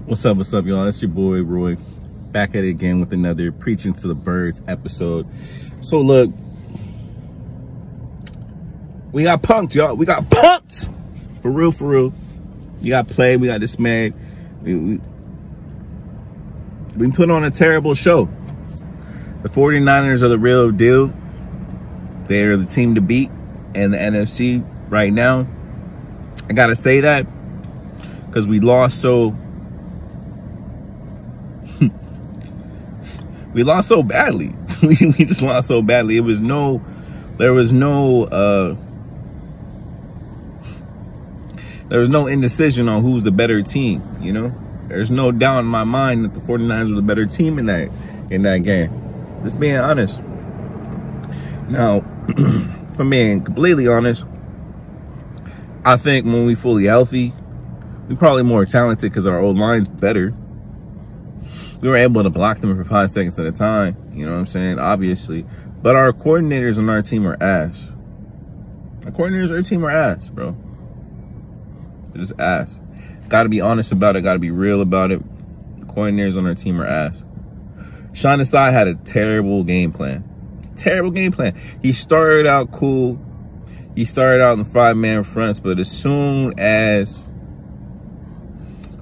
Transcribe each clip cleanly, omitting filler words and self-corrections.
What's up, y'all? It's your boy, Roy, back at it again with another Preaching to the Birds episode. So, look, we got punked, y'all. We got punked! For real, for real. We got played, we got dismayed. We put on a terrible show. The 49ers are the real deal. They are the team to beat in the NFC right now. I gotta say that because we lost so... we lost so badly. we just lost so badly. There was no indecision on who's the better team, you know? There's no doubt in my mind that the 49ers were the better team in that game. Just being honest. Now, if I'm being completely honest, I think when we fully healthy, we're probably more talented because our old line's better. We were able to block them for 5 seconds at a time. You know what I'm saying? Obviously. But our coordinators on our team are ass. Our coordinators on our team are ass, bro. They're just ass. Got to be honest about it. Got to be real about it. The coordinators on our team are ass. Sean Desai had a terrible game plan. Terrible game plan. He started out cool. He started out in the 5-man fronts. But as soon as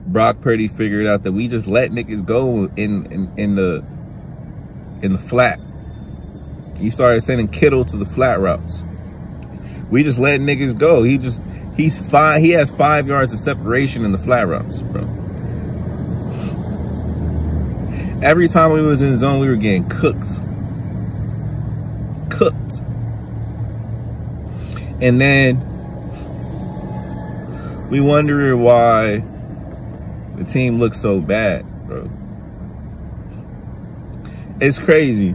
Brock Purdy figured out that we just let niggas go in the flat. He started sending Kittle to the flat routes. We just let niggas go. He has 5 yards of separation in the flat routes, bro. Every time we was in zone, we were getting cooked. Cooked. And then we wonder why the team looks so bad, bro. It's crazy.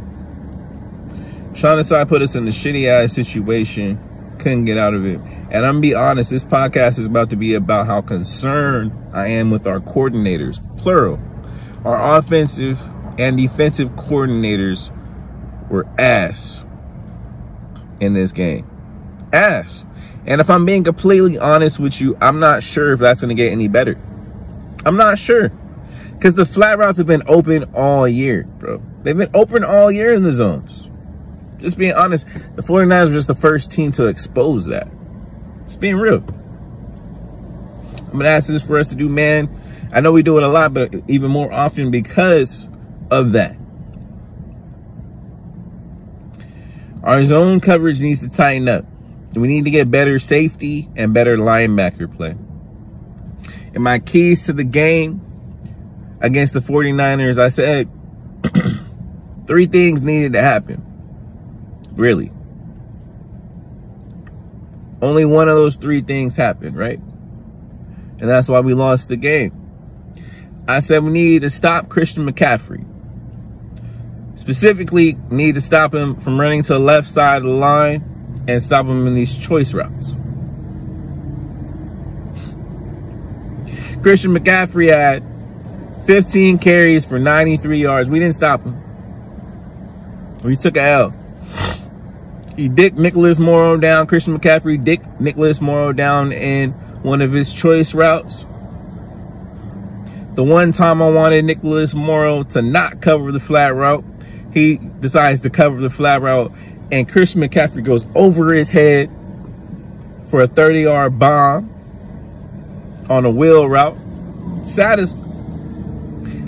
Sean Desai put us in a shitty-ass situation. Couldn't get out of it. And I'm going to be honest, this podcast is about to be about how concerned I am with our coordinators. Plural. Our offensive and defensive coordinators were ass in this game. Ass. And if I'm being completely honest with you, I'm not sure if that's going to get any better. I'm not sure. Because the flat routes have been open all year, bro. They've been open all year in the zones. Just being honest, the 49ers were just the first team to expose that. Just being real. I'm going to ask this for us to do, man. I know we do it a lot, but even more often because of that. Our zone coverage needs to tighten up. We need to get better safety and better linebacker play. And my keys to the game against the 49ers, I said 3 things needed to happen. Really. Only one of those 3 things happened, right? And that's why we lost the game. I said we needed to stop Christian McCaffrey. Specifically, need to stop him from running to the left side of the line and stop him in these choice routes. Christian McCaffrey had 15 carries for 93 yards. We didn't stop him. We took a L. He dicked Nicholas Morrow down. Christian McCaffrey dicked Nicholas Morrow down in one of his choice routes. The one time I wanted Nicholas Morrow to not cover the flat route, he decides to cover the flat route, and Christian McCaffrey goes over his head for a 30-yard bomb on a wheel route. Saddest.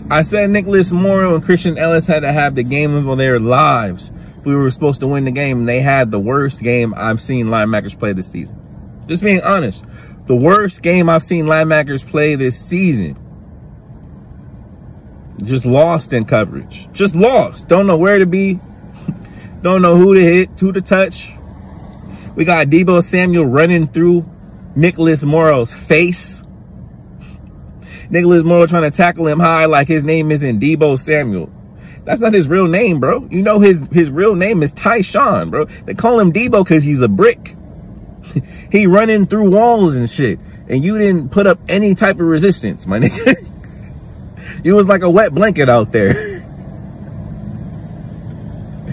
I said Nicholas Morrow and Christian Ellis had to have the game of their lives. We were supposed to win the game, and they had the worst game I've seen linebackers play this season. Just being honest. The worst game I've seen linebackers play this season. Just lost in coverage. Just lost. Don't know where to be. Don't know who to hit, who to touch. We got Deebo Samuel running through Nicholas Morrow's face. Nicholas Morrow trying to tackle him high like his name isn't Deebo Samuel. That's not his real name, bro. You know his real name is Steichen, bro. They call him Deebo because he's a brick. He running through walls and shit. And you didn't put up any type of resistance, my nigga. You was like a wet blanket out there.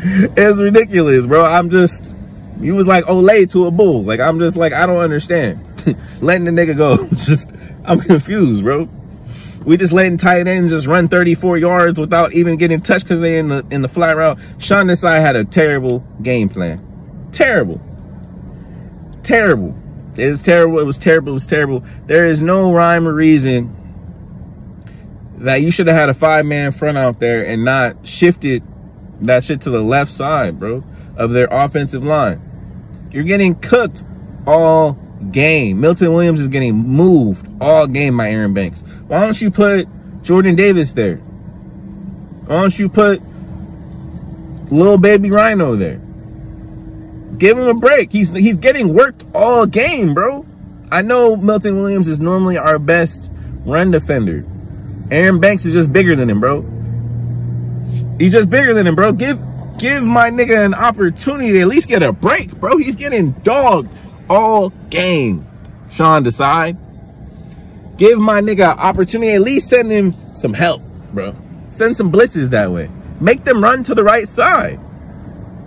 It's ridiculous, bro. You was like Olay to a bull. Like, I'm just like, I don't understand. Letting the nigga go. I'm confused, bro. We just letting tight ends just run 34 yards without even getting touched because they in the flat route. Sean Desai had a terrible game plan. Terrible. Terrible. It was terrible. It was terrible. It was terrible. There is no rhyme or reason that you should have had a 5-man front out there and not shifted that shit to the left side, bro, of their offensive line. You're getting cooked all game. Milton Williams is getting moved all game by Aaron Banks. Why don't you put Jordan Davis there? Why don't you put Lil Baby Rhino there? Give him a break. He's getting worked all game, bro. I know Milton Williams is normally our best run defender. Aaron Banks is just bigger than him, bro. He's just bigger than him, bro. Give my nigga an opportunity to at least get a break, bro. He's getting dogged all game. Sean Desai. Give my nigga an opportunity. At least send him some help, bro. Send some blitzes that way. Make them run to the right side.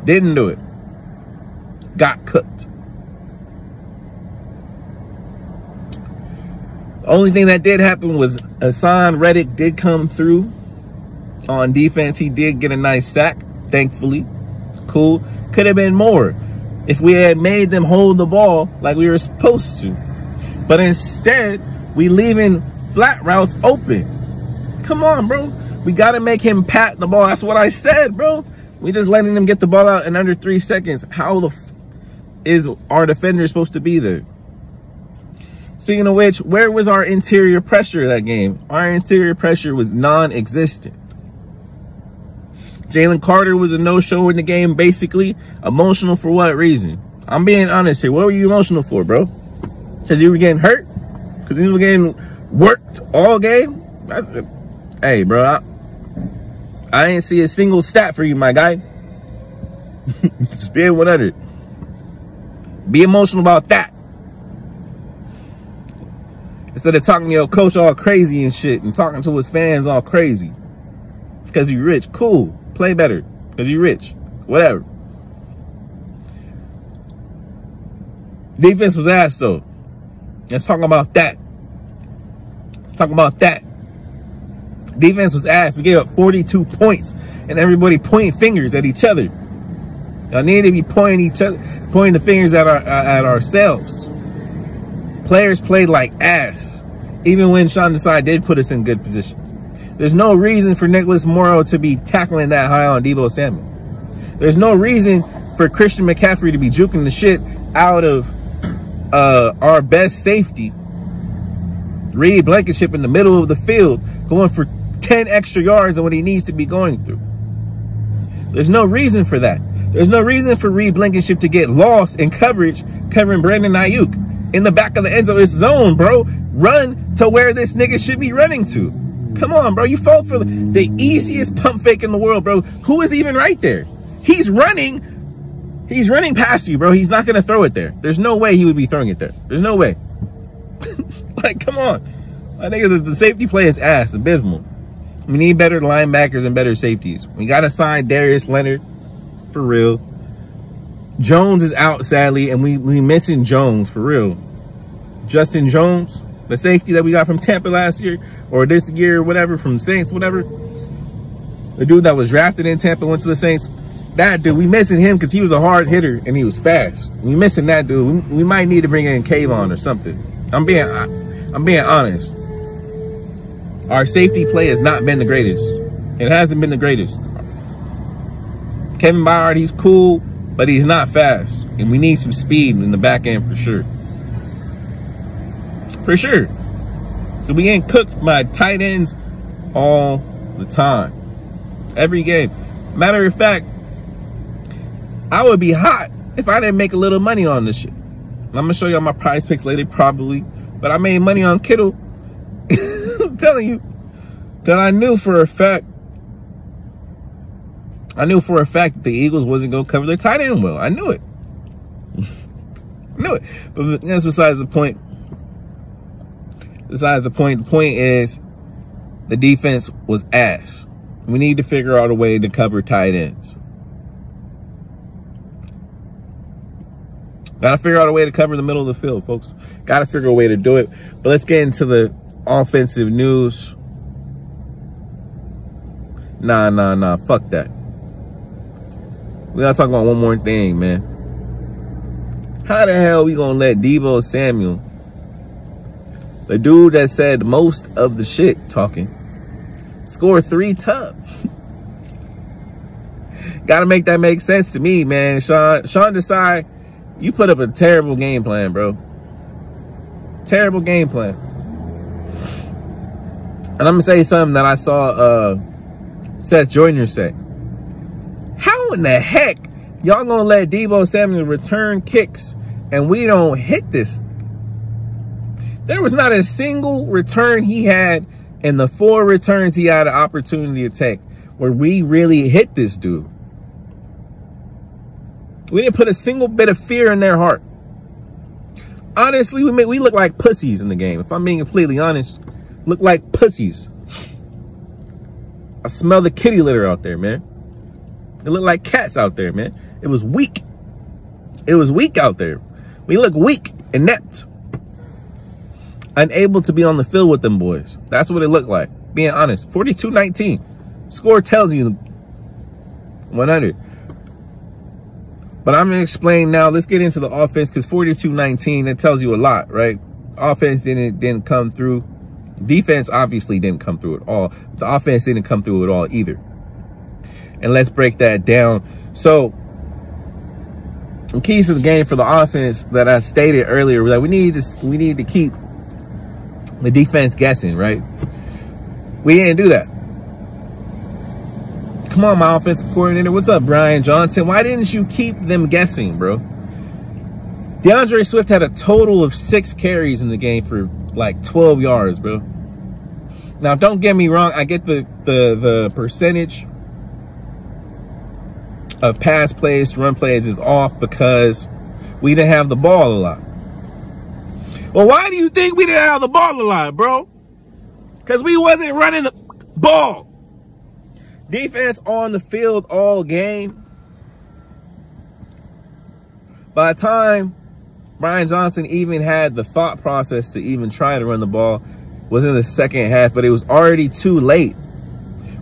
Didn't do it. Got cooked. The only thing that did happen was Hassan Reddick did come through on defense. He did get a nice sack, thankfully. Cool. Could have been more if we had made them hold the ball like we were supposed to. But instead, we leaving flat routes open. Come on, bro. We got to make him pat the ball. That's what I said, bro. We just letting him get the ball out in under 3 seconds. How the is our defender supposed to be there? Speaking of which, where was our interior pressure that game? Our interior pressure was non-existent. Jalen Carter was a no-show in the game, basically. Emotional for what reason? I'm being honest here. What were you emotional for, bro? Because you were getting hurt? Because you were getting worked all game? Hey, bro, I didn't see a single stat for you, my guy. Just being 100. Be emotional about that. Instead of talking to your coach all crazy and shit and talking to his fans all crazy. Because you're rich. Cool. Play better. Because you're rich. Whatever. Defense was ass, though. Let's talk about that. Let's talk about that. Defense was ass. We gave up 42 points. And everybody pointing fingers at each other. Y'all need to be pointing the fingers at ourselves. Players played like ass, even when Sean Desai did put us in good positions. There's no reason for Nicholas Morrow to be tackling that high on Deebo Samuel. There's no reason for Christian McCaffrey to be juking the shit out of our best safety, Reed Blankenship, in the middle of the field, going for 10 extra yards than what he needs to be going through. There's no reason for that. There's no reason for Reed Blankenship to get lost in coverage covering Brandon Ayuk in the back of the end zone. It's zone, bro. Run to where this nigga should be running to. Come on, bro. You fall for the easiest pump fake in the world, bro. Who is even right there? He's running. He's running past you, bro. He's not going to throw it there. There's no way he would be throwing it there. There's no way. Like, come on. I think the safety play is ass. Abysmal. We need better linebackers and better safeties. We got to sign Darius Leonard. For real. Jones is out, sadly, and we missing Jones, for real. Justin Jones, the safety that we got from Tampa last year, or this year, or whatever, from Saints, whatever. The dude that was drafted in Tampa went to the Saints. That dude, we missing him because he was a hard hitter and he was fast. We missing that dude. We might need to bring in Kayvon or something. I'm being honest. Our safety play has not been the greatest. It hasn't been the greatest. Kevin Byard, he's cool, but he's not fast. And we need some speed in the back end for sure. For sure. So we ain't cooked by tight ends all the time. Every game. Matter of fact, I would be hot if I didn't make a little money on this shit. I'm going to show y'all my prize picks later, probably. But I made money on Kittle. I'm telling you. Because I knew for a fact that the Eagles wasn't going to cover their tight end well. I knew it. I knew it. But that's besides the point. Besides the point. The point is the defense was ass. We need to figure out a way to cover tight ends. Got to figure out a way to cover the middle of the field, folks. Got to figure a way to do it. But let's get into the offensive news. Nah. Fuck that. We gotta talk about one more thing, man. How the hell we gonna let Deebo Samuel, the dude that said most of the shit talking, score 3 tubs? Gotta make that make sense to me, man. Sean Desai, you put up a terrible game plan, bro. Terrible game plan. And I'm gonna say something that I saw Seth Joyner say. How in the heck y'all gonna let Deebo Samuel return kicks and we don't hit this? There was not a single return he had in the 4 returns he had an opportunity to take where we really hit this dude. We didn't put a single bit of fear in their heart. Honestly, we look like pussies in the game. If I'm being completely honest, look like pussies. I smell the kitty litter out there, man. It looked like cats out there, man. It was weak. It was weak out there. We look weak, inept, unable to be on the field with them boys. That's what it looked like, being honest. 42-19. Score tells you 100. But I'm going to explain now. Let's get into the offense, because 42-19, it tells you a lot, right? Offense didn't come through. Defense obviously didn't come through at all. The offense didn't come through at all either. And let's break that down. So, the keys to the game for the offense that I stated earlier was that we need to keep the defense guessing, right? We didn't do that. Come on, my offensive coordinator. What's up, Brian Johnson? Why didn't you keep them guessing, bro? DeAndre Swift had a total of 6 carries in the game for like 12 yards, bro. Now, don't get me wrong. I get the percentage of pass plays to run plays is off because we didn't have the ball a lot. Well, why do you think we didn't have the ball a lot, bro? Because we wasn't running the ball. Defense on the field all game. By the time Brian Johnson even had the thought process to even try to run the ball, was in the second half, but it was already too late.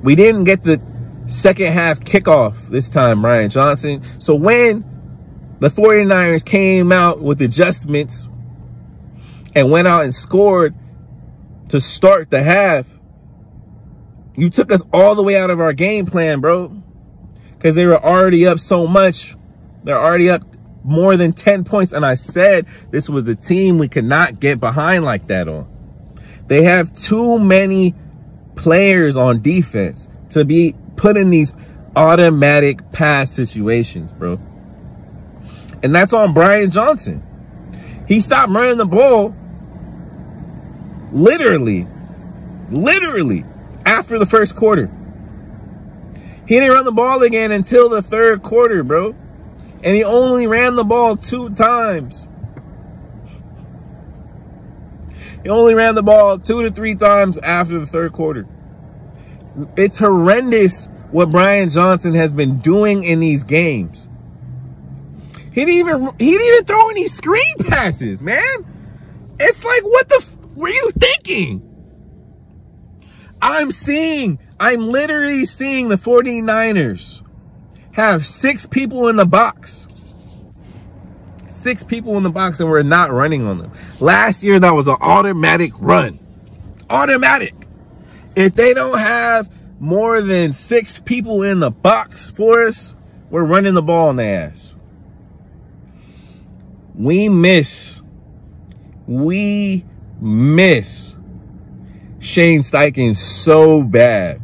We didn't get the second half kickoff this time, Brian Johnson. So when the 49ers came out with adjustments and went out and scored to start the half, you took us all the way out of our game plan, bro, because they were already up so much. They're already up more than 10 points. And I said this was a team we could not get behind like that on. They have too many players on defense to be put in these automatic pass situations, bro. And that's on Brian Johnson. He stopped running the ball literally after the first quarter. He didn't run the ball again until the third quarter, bro. And he only ran the ball 2 times. He only ran the ball 2 to 3 times after the third quarter. It's horrendous what Brian Johnson has been doing in these games. He didn't even throw any screen passes, man. It's like, what the were you thinking? I'm literally seeing the 49ers have 6 people in the box. 6 people in the box, and we're not running on them. Last year, that was an automatic run. Automatic. If they don't have more than 6 people in the box for us, we're running the ball in the ass. We miss Shane Steichen so bad.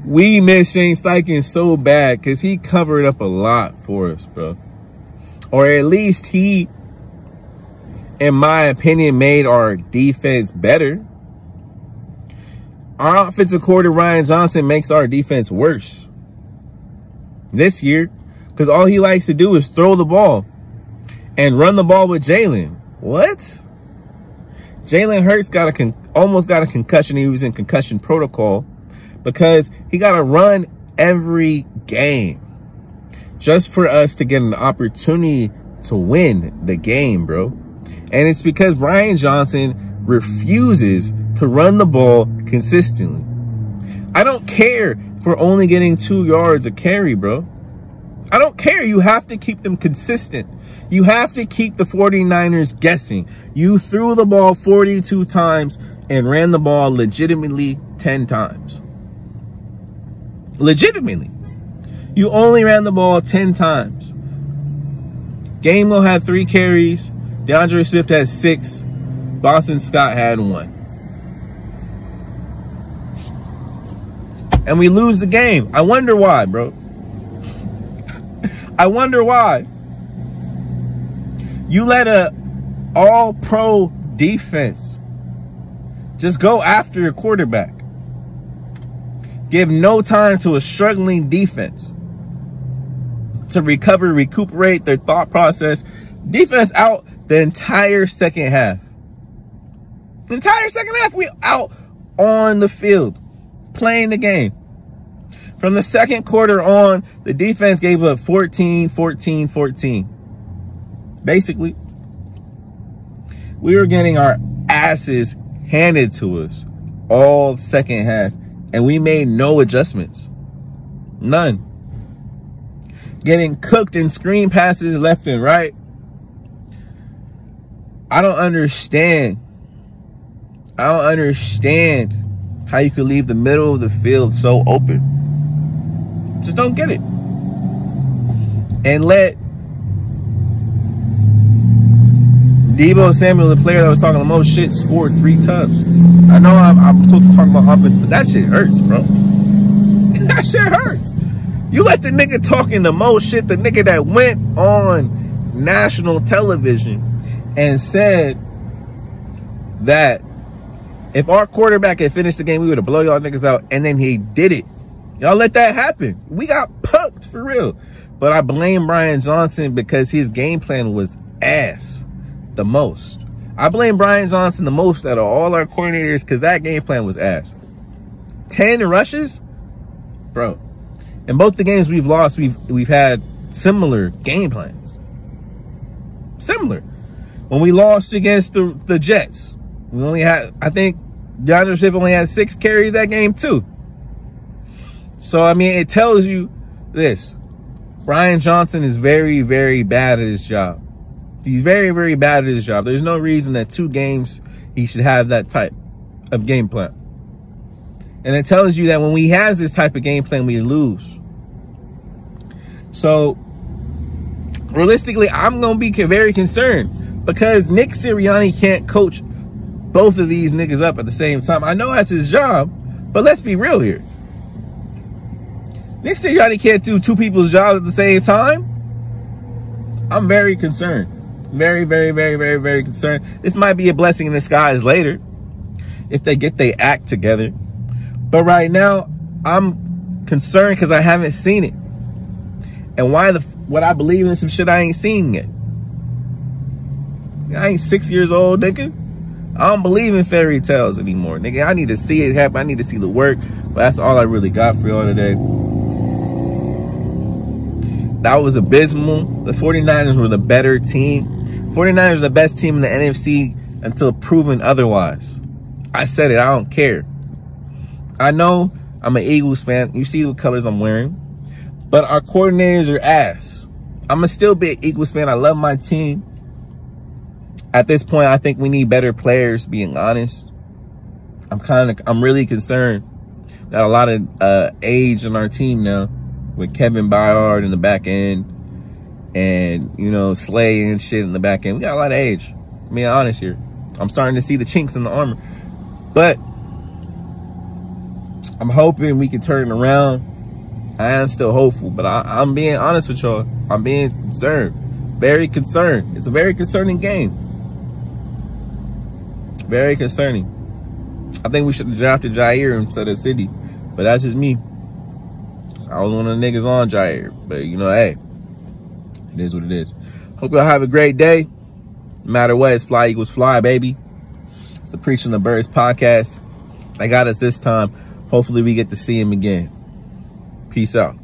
We miss Shane Steichen so bad because he covered up a lot for us, bro. Or at least he, in my opinion, made our defense better. Our offensive coordinator, Ryan Johnson, makes our defense worse this year because all he likes to do is throw the ball and run the ball with Jalen. What? Jalen Hurts almost got a concussion. He was in concussion protocol because he got to run every game just for us to get an opportunity to win the game, bro. And it's because Brian Johnson refuses to run the ball consistently. I don't care for only getting 2 yards a carry, bro. I don't care. You have to keep them consistent. You have to keep the 49ers guessing. You threw the ball 42 times and ran the ball legitimately 10 times. Legitimately. You only ran the ball 10 times. Gainwell had 3 carries. DeAndre Swift had 6. Boston Scott had 1. And we lose the game. I wonder why, bro. I wonder why. You let a all-pro defense just go after your quarterback. Give no time to a struggling defense to recover, recuperate their thought process. Defense out the entire second half. The entire second half, we out on the field, playing the game. From the second quarter on, the defense gave up 14, 14, 14. Basically, we were getting our asses handed to us all second half, and we made no adjustments. None. Getting cooked in screen passes left and right. I don't understand. I don't understand how you could leave the middle of the field so open. Just don't get it. And let Deebo Samuel, the player that was talking the most shit, scored 3 tubs. I know I'm supposed to talk about offense, but that shit hurts, bro. That shit hurts. You let the nigga talking the most shit, the nigga that went on national television and said that if our quarterback had finished the game, we would have blown y'all niggas out, and then he did it. Y'all let that happen. We got poked for real. But I blame Brian Johnson because his game plan was ass the most. I blame Brian Johnson the most out of all our coordinators because that game plan was ass. 10 rushes? Bro. In both the games we've lost, we've had similar game plans. Similar. When we lost against the Jets, we only had, I think, DeAndre Swift only had 6 carries that game too. So, I mean, it tells you this. Brian Johnson is very, very bad at his job. He's very, very bad at his job. There's no reason that 2 games he should have that type of game plan. And it tells you that when he has this type of game plan, we lose. So, realistically, I'm going to be very concerned because Nick Sirianni can't coach both of these niggas up at the same time. I know that's his job, but let's be real here. Nick Sirianni can't do 2 people's jobs at the same time. I'm very concerned. Very, very, very, very, very concerned. This might be a blessing in disguise later if they get their act together. But right now, I'm concerned because I haven't seen it. And what I believe in some shit I ain't seen yet. I ain't 6 years old, nigga. I don't believe in fairy tales anymore, nigga. I need to see it happen. I need to see the work. But that's all I really got for y'all today. That was abysmal. The 49ers were the better team. 49ers are the best team in the NFC until proven otherwise. I said it. I don't care. I know I'm an Eagles fan. You see what colors I'm wearing. But our coordinators are ass. I'm going to still be an Eagles fan. I love my team. At this point, I think we need better players, being honest. I'm really concerned that a lot of age in our team now, with Kevin Byard in the back end and, you know, Slay and shit in the back end. We got a lot of age. I'm being honest here. I'm starting to see the chinks in the armor. But I'm hoping we can turn it around. I am still hopeful, but I'm being honest with y'all. I'm being concerned. Very concerned. It's a very concerning game. Very concerning. I think we should have drafted Jair instead of City. But that's just me. I was one of the niggas on Jair. But, you know, hey, it is what it is. Hope y'all have a great day. No matter what, it's Fly Eagles Fly, baby. It's the Preaching the Birds podcast. They got us this time. Hopefully we get to see him again. Peace out.